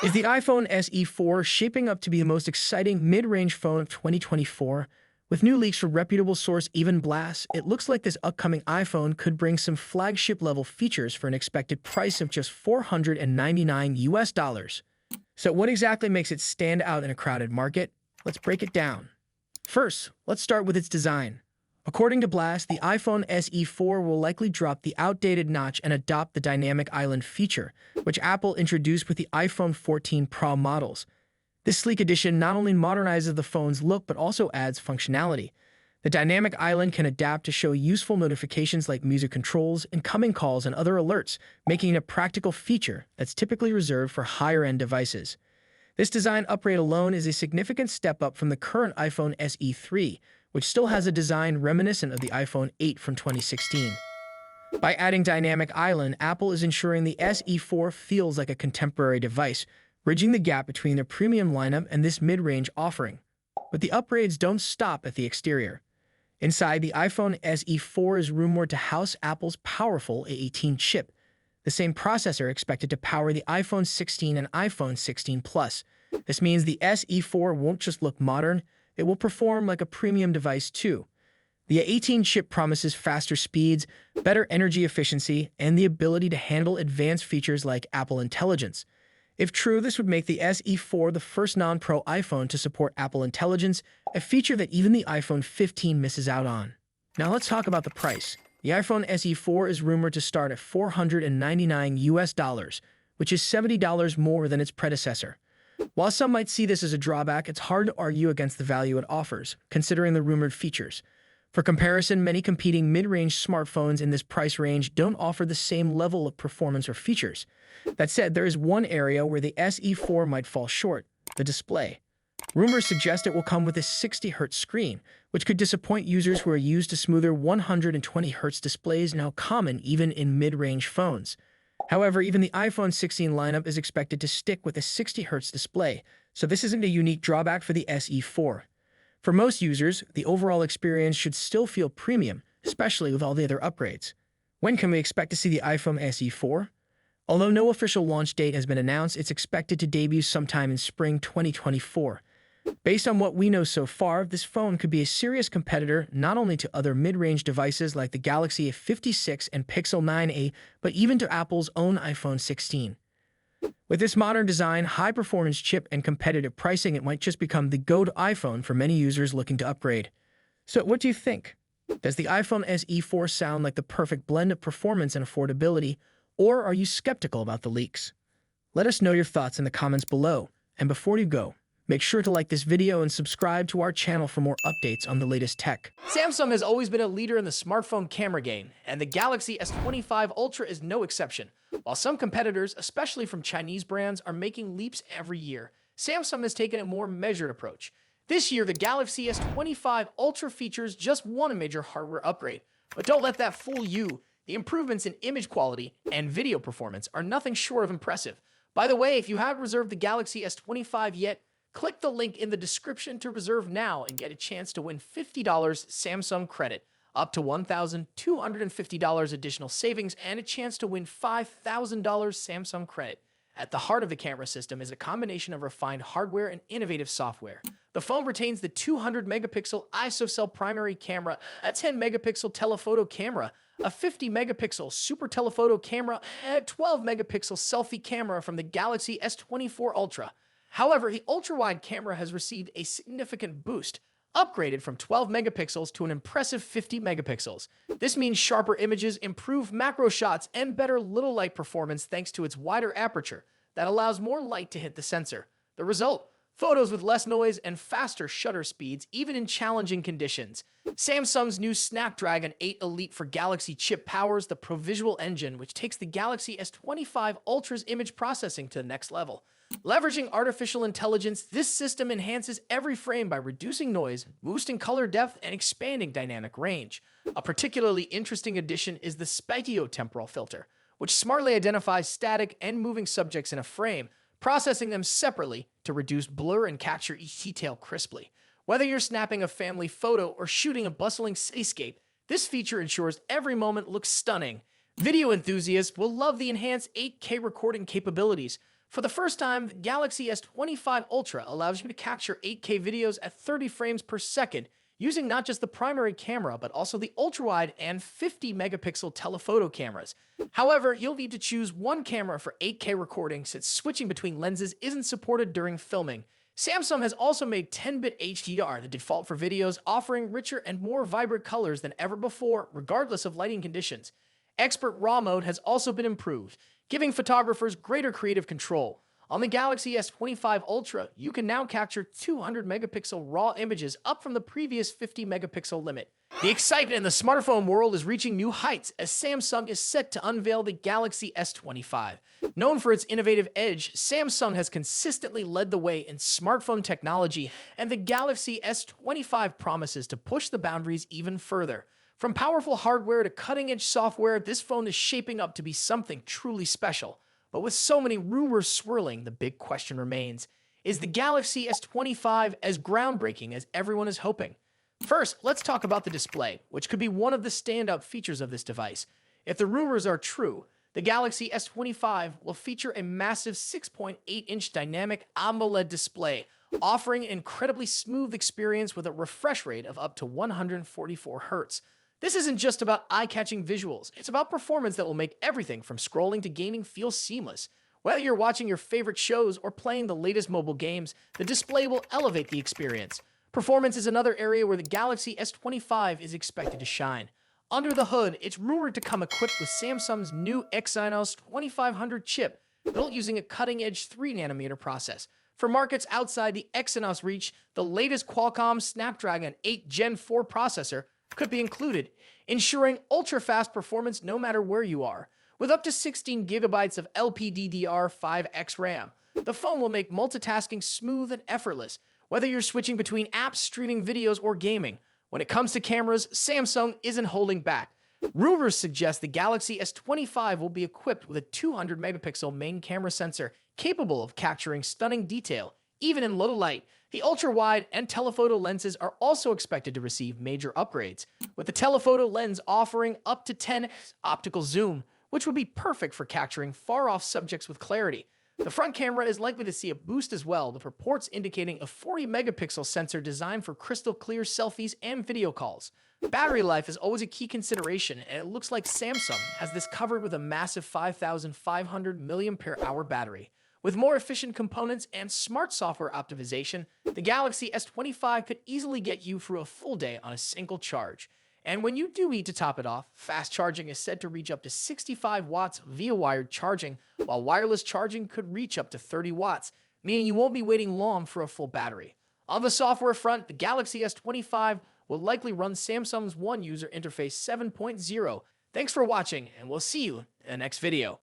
Is the iPhone SE 4 shaping up to be the most exciting mid-range phone of 2024? With new leaks from reputable source Even Blast, it looks like this upcoming iPhone could bring some flagship-level features for an expected price of just $499. So what exactly makes it stand out in a crowded market? Let's break it down. First, let's start with its design. According to Blast, the iPhone SE 4 will likely drop the outdated notch and adopt the dynamic island feature, which Apple introduced with the iPhone 14 Pro models. This sleek edition not only modernizes the phone's look but also adds functionality. The dynamic island can adapt to show useful notifications like music controls, incoming calls, and other alerts, making it a practical feature that's typically reserved for higher-end devices. This design upgrade alone is a significant step up from the current iPhone SE 3, which still has a design reminiscent of the iPhone 8 from 2016. By adding Dynamic Island, Apple is ensuring the SE 4 feels like a contemporary device, bridging the gap between their premium lineup and this mid-range offering. But the upgrades don't stop at the exterior. Inside, the iPhone SE 4 is rumored to house Apple's powerful A18 chip, the same processor expected to power the iPhone 16 and iPhone 16 Plus. This means the SE 4 won't just look modern, it will perform like a premium device too. The A18 chip promises faster speeds, better energy efficiency, and the ability to handle advanced features like Apple Intelligence. If true, this would make the SE 4 the first non-Pro iPhone to support Apple Intelligence, a feature that even the iPhone 15 misses out on. Now let's talk about the price. The iPhone SE 4 is rumored to start at $499, which is $70 more than its predecessor. While some might see this as a drawback, it's hard to argue against the value it offers, considering the rumored features. For comparison, many competing mid-range smartphones in this price range don't offer the same level of performance or features. That said, there is one area where the SE 4 might fall short: the display. Rumors suggest it will come with a 60Hz screen, which could disappoint users who are used to smoother 120Hz displays now common even in mid-range phones. However, even the iPhone 16 lineup is expected to stick with a 60Hz display, so this isn't a unique drawback for the SE 4. For most users, the overall experience should still feel premium, especially with all the other upgrades. When can we expect to see the iPhone SE 4? Although no official launch date has been announced, it's expected to debut sometime in spring 2024. Based on what we know so far, this phone could be a serious competitor not only to other mid-range devices like the Galaxy S56 and Pixel 9a, but even to Apple's own iPhone 16. With this modern design, high-performance chip, and competitive pricing, it might just become the go-to iPhone for many users looking to upgrade. So what do you think? Does the iPhone SE 4 sound like the perfect blend of performance and affordability, or are you skeptical about the leaks? Let us know your thoughts in the comments below, and before you go, make sure to like this video and subscribe to our channel for more updates on the latest tech. Samsung has always been a leader in the smartphone camera game, and the Galaxy S25 Ultra is no exception. While some competitors, especially from Chinese brands, are making leaps every year, Samsung has taken a more measured approach. This year, the Galaxy S25 Ultra features just one major hardware upgrade. But don't let that fool you. The improvements in image quality and video performance are nothing short of impressive. By the way, if you haven't reserved the Galaxy S25 yet, click the link in the description to reserve now and get a chance to win $50 Samsung credit, up to $1,250 additional savings, and a chance to win $5,000 Samsung credit. At the heart of the camera system is a combination of refined hardware and innovative software. The phone retains the 200-megapixel ISO primary camera, a 10-megapixel telephoto camera, a 50-megapixel super telephoto camera, and a 12-megapixel selfie camera from the Galaxy S24 Ultra. However, the ultra-wide camera has received a significant boost, upgraded from 12 megapixels to an impressive 50 megapixels. This means sharper images, improved macro shots, and better little light performance thanks to its wider aperture that allows more light to hit the sensor. The result? Photos with less noise and faster shutter speeds, even in challenging conditions. Samsung's new Snapdragon 8 Elite for Galaxy chip powers the ProVisual engine, which takes the Galaxy S25 Ultra's image processing to the next level. Leveraging artificial intelligence, this system enhances every frame by reducing noise, boosting color depth, and expanding dynamic range. A particularly interesting addition is the spatiotemporal filter, which smartly identifies static and moving subjects in a frame, processing them separately to reduce blur and capture each detail crisply. Whether you're snapping a family photo or shooting a bustling cityscape, this feature ensures every moment looks stunning. Video enthusiasts will love the enhanced 8K recording capabilities. For the first time, the Galaxy S25 Ultra allows you to capture 8K videos at 30 frames per second using not just the primary camera, but also the ultra-wide and 50-megapixel telephoto cameras. However, you'll need to choose one camera for 8K recording since switching between lenses isn't supported during filming. Samsung has also made 10-bit HDR the default for videos, offering richer and more vibrant colors than ever before, regardless of lighting conditions. Expert RAW mode has also been improved, giving photographers greater creative control. On the Galaxy S25 Ultra, you can now capture 200-megapixel RAW images, up from the previous 50-megapixel limit. The excitement in the smartphone world is reaching new heights as Samsung is set to unveil the Galaxy S25. Known for its innovative edge, Samsung has consistently led the way in smartphone technology, and the Galaxy S25 promises to push the boundaries even further. From powerful hardware to cutting-edge software, this phone is shaping up to be something truly special. But with so many rumors swirling, the big question remains, is the Galaxy S25 as groundbreaking as everyone is hoping? First, let's talk about the display, which could be one of the standout features of this device. If the rumors are true, the Galaxy S25 will feature a massive 6.8-inch dynamic AMOLED display, offering an incredibly smooth experience with a refresh rate of up to 144 Hz. This isn't just about eye-catching visuals, it's about performance that will make everything from scrolling to gaming feel seamless. Whether you're watching your favorite shows or playing the latest mobile games, the display will elevate the experience. Performance is another area where the Galaxy S25 is expected to shine. Under the hood, it's rumored to come equipped with Samsung's new Exynos 2500 chip, built using a cutting-edge 3nm process. For markets outside the Exynos reach, the latest Qualcomm Snapdragon 8 Gen 4 processor could be included, ensuring ultra-fast performance no matter where you are. With up to 16 gigabytes of LPDDR5X RAM, the phone will make multitasking smooth and effortless, whether you're switching between apps, streaming videos, or gaming. When it comes to cameras, Samsung isn't holding back. Rumors suggest the Galaxy S25 will be equipped with a 200-megapixel main camera sensor capable of capturing stunning detail, even in low light. The ultra-wide and telephoto lenses are also expected to receive major upgrades, with the telephoto lens offering up to 10x optical zoom, which would be perfect for capturing far-off subjects with clarity. The front camera is likely to see a boost as well, with reports indicating a 40-megapixel sensor designed for crystal-clear selfies and video calls. Battery life is always a key consideration, and it looks like Samsung has this covered with a massive 5,500 mAh battery. With more efficient components and smart software optimization, the Galaxy S25 could easily get you through a full day on a single charge. And when you do need to top it off, fast charging is said to reach up to 65 watts via wired charging, while wireless charging could reach up to 30 watts, meaning you won't be waiting long for a full battery. On the software front, the Galaxy S25 will likely run Samsung's One User Interface 7.0. Thanks for watching, and we'll see you in the next video.